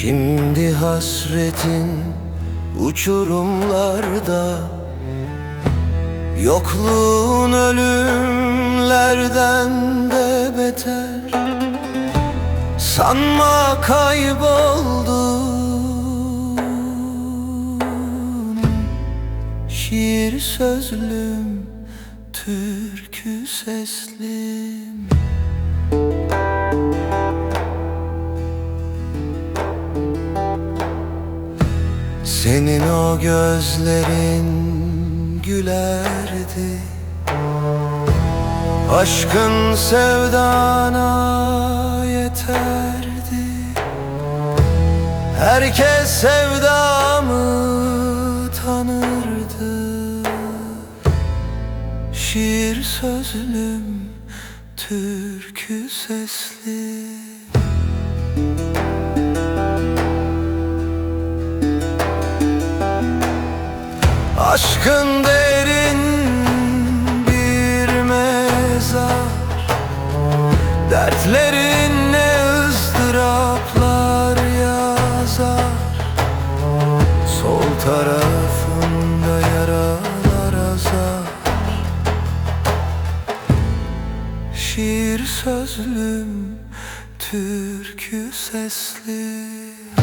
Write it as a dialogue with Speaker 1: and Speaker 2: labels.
Speaker 1: Şimdi hasretin uçurumlarda, yokluğun ölümlerden de beter. Sanma kayboldun, şiir sözlüm, türkü seslim. Senin o gözlerin gülerdi, aşkın sevdana yeterdi. Herkes sevdamı tanırdı, şiir sözlüm, türkü seslim. Aşkın derin bir mezar, dertlerin ne ızdıraplar yazar. Sol tarafında yaralar azar, şiir sözlüm, türkü seslim.